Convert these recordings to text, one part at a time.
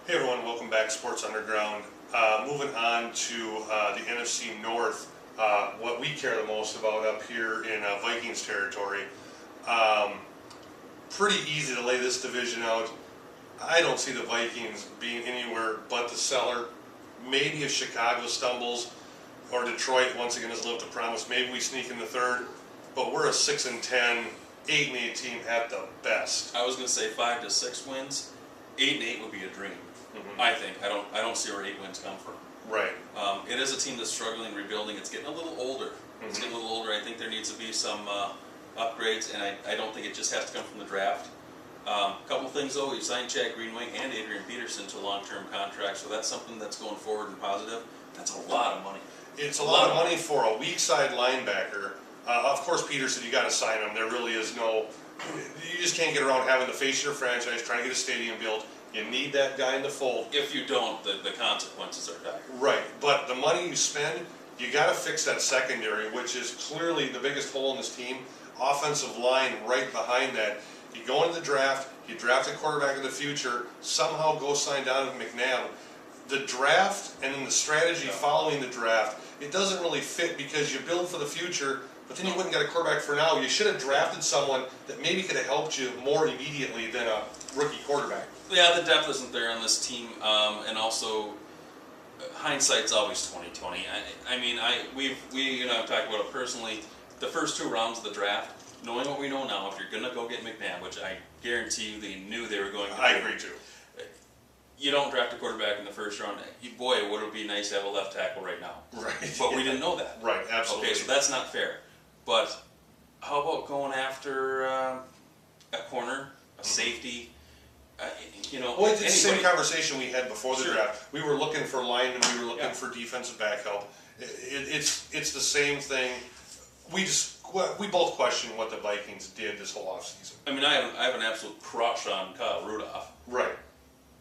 Hey everyone, welcome back to Sports Underground. Moving on to the NFC North, what we care the most about up here in Vikings territory. Pretty easy to lay this division out. I don't see the Vikings being anywhere but the cellar. Maybe if Chicago stumbles or Detroit once again doesn't live up to promise, maybe we sneak in the third. But we're a 6-10, 8-8 team at the best. I was going to say 5 to 6 wins. 8-8 would be a dream. Mm-hmm. I think. I don't see where 8 wins come from. Right. It is a team that's struggling, rebuilding. It's getting a little older. Mm-hmm. It's getting a little older. I think there needs to be some upgrades, and I don't think it just has to come from the draft. A couple things though, we signed Chad Greenway and Adrian Peterson to long-term contracts, so that's something that's going forward and positive. That's a lot of money. It's a lot of money for a weak side linebacker. Of course, Peterson, you got to sign him. There really is no. You just can't get around having to face your franchise, trying to get a stadium built. You need that guy in the fold. If you don't, the consequences are dire. Right, but the money you spend, you got to fix that secondary, which is clearly the biggest hole in this team. Offensive line right behind that. You go into the draft, you draft a quarterback of the future, somehow go sign Donovan McNabb. The draft and then the strategy following the draft, it doesn't really fit because you build for the future, but then you wouldn't get a quarterback for now. You should have drafted someone that maybe could have helped you more immediately than a rookie quarterback. Yeah, the depth isn't there on this team, and also hindsight's always 20/20. I mean, we you know I've talked about it personally. The first 2 rounds of the draft, knowing what we know now, if you're gonna go get McNabb, which I guarantee you they knew they were going to. I agree too. You don't draft a quarterback in the first round. Boy, would it be nice to have a left tackle right now. Right. But we didn't know that. Right. Absolutely. Okay, so that's not fair. But how about going after a corner, a safety? You know, well, it's the same conversation we had before the Sure. draft. We were looking for linemen, we were looking Yeah. for defensive back help. It's the same thing. We both question what the Vikings did this whole offseason. I mean, I have an absolute crush on Kyle Rudolph. Right.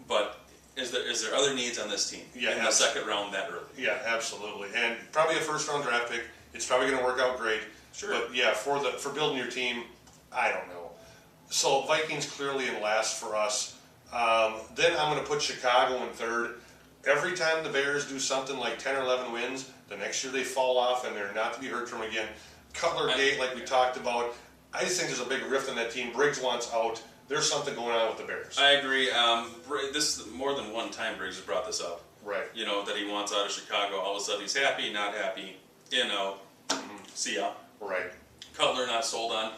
But is there other needs on this team Yeah, in the second round that early? Yeah, absolutely. And probably a first round draft pick. It's probably going to work out great. Sure. But yeah, for building your team, I don't know. So Vikings clearly in last for us. Then I'm going to put Chicago in third. Every time the Bears do something like 10 or 11 wins, the next year they fall off and they're not to be heard from again. Cutler Gate, like we talked about, I just think there's a big rift in that team. Briggs wants out. There's something going on with the Bears. I agree. This more than one time Briggs has brought this up. Right. You know, that he wants out of Chicago. All of a sudden he's happy, not happy. You know, see ya. Right. Cutler not sold on.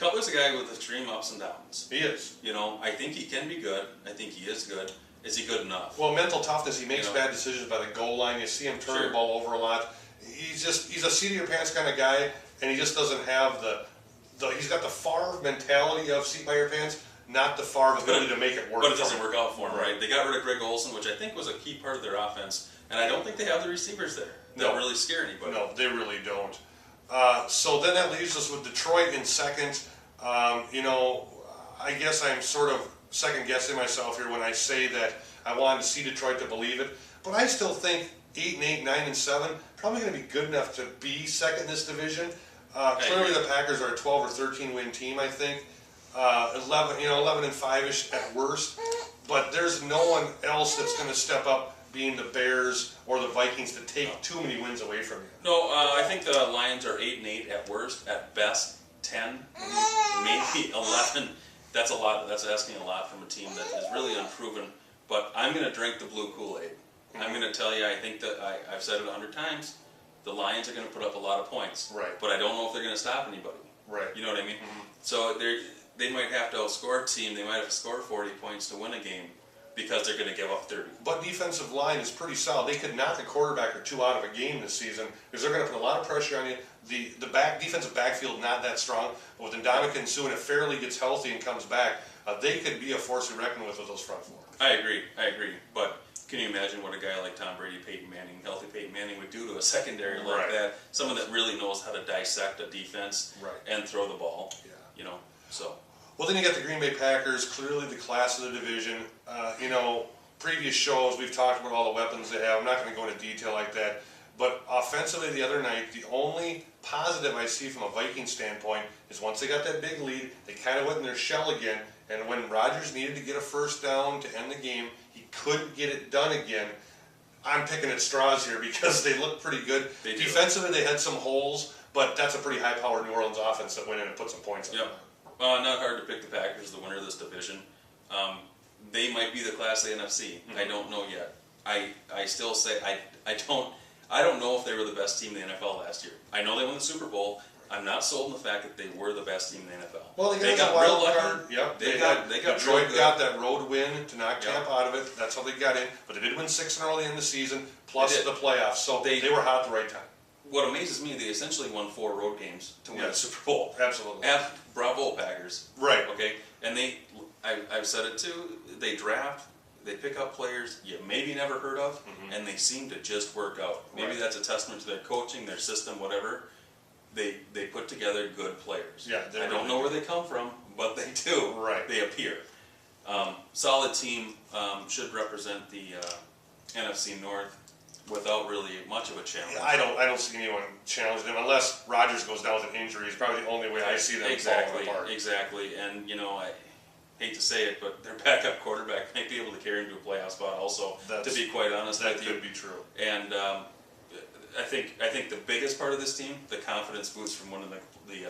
Cutler's a guy with extreme ups and downs. He is. You know, I think he can be good. I think he is good. Is he good enough? Well, mental toughness. He makes bad decisions by the goal line. You see him turn the ball over a lot. He's a seat of your pants kind of guy, and he just doesn't have he's got the Favre mentality of seat by your pants, not the Favre ability to make it work. But it doesn't work out for him, right? They got rid of Greg Olsen, which I think was a key part of their offense, and I don't think they have the receivers there that really scare anybody. No, they really don't. So then that leaves us with Detroit in second. You know, I guess I'm sort of second guessing myself here when I say that I wanted to see Detroit to believe it, but I still think 8-8, 9-7, probably going to be good enough to be second in this division. Clearly, the Packers are a 12 or 13 win team. I think 11 and 5ish at worst. But there's no one else that's going to step up, being the Bears or the Vikings, to take too many wins away from you. No, I think the Lions are 8-8 at worst, at best 10, maybe 11. That's a lot. That's asking a lot from a team that is really unproven. But I'm going to drink the blue Kool-Aid. I'm going to tell you, I think that I've said it 100 times. The Lions are going to put up a lot of points. Right. But I don't know if they're going to stop anybody. Right. You know what I mean? Mm-hmm. So they might have to outscore a team. They might have to score 40 points to win a game because they're going to give up 30. But defensive line is pretty solid. They could knock a quarterback or two out of a game this season because they're going to put a lot of pressure on you. The defensive backfield not that strong, but with Ndamukong Suh, and if Fairley gets healthy and comes back, they could be a force to reckon with those front four. I agree. But can you imagine what a guy like Tom Brady, healthy Peyton Manning would do to a secondary like that? Someone that really knows how to dissect a defense and throw the ball. Yeah. You know, so. Well, then you got the Green Bay Packers, clearly the class of the division. You know, previous shows we've talked about all the weapons they have. I'm not going to go into detail like that. But offensively the other night, the only positive I see from a Viking standpoint is once they got that big lead, they kind of went in their shell again. And when Rodgers needed to get a first down to end the game, he could get it done again. I'm picking at straws here because they look pretty good. They do. Defensively, they had some holes, but that's a pretty high-powered New Orleans offense that went in and put some points on. Yep. Not hard to pick the Packers, the winner of this division. They might be the Class A NFC. Mm-hmm. I don't know yet. I still say I don't know if they were the best team in the NFL last year. I know they won the Super Bowl. I'm not sold on the fact that they were the best team in the NFL. Well, they got real wild lucky. card. Yep. They got Detroit real good. got that road win to knock Yep. Tampa out of it. That's how they got in. But they did win 6 in early in the season, plus They the did. playoffs. So they were hot at the right time. What amazes me, they essentially won 4 road games to win the Yes. Super Bowl. Absolutely. Bravo, Packers. Right. Okay, and I've said it too. They draft, they pick up players you maybe never heard of, and they seem to just work out. Maybe Right. that's a testament to their coaching, their system, whatever. They put together good players. Yeah, they I don't really know do. where they come from, but they do. Right. They appear. Solid team, should represent the NFC North without really much of a challenge. I don't see anyone challenging them unless Rodgers goes down with an injury. It's probably the only way I see them falling apart. Exactly, and I hate to say it, but their backup quarterback might be able to carry him to a playoff spot. Also, to be quite honest That with you, could be true. and I think the biggest part of this team, the confidence boost from winning the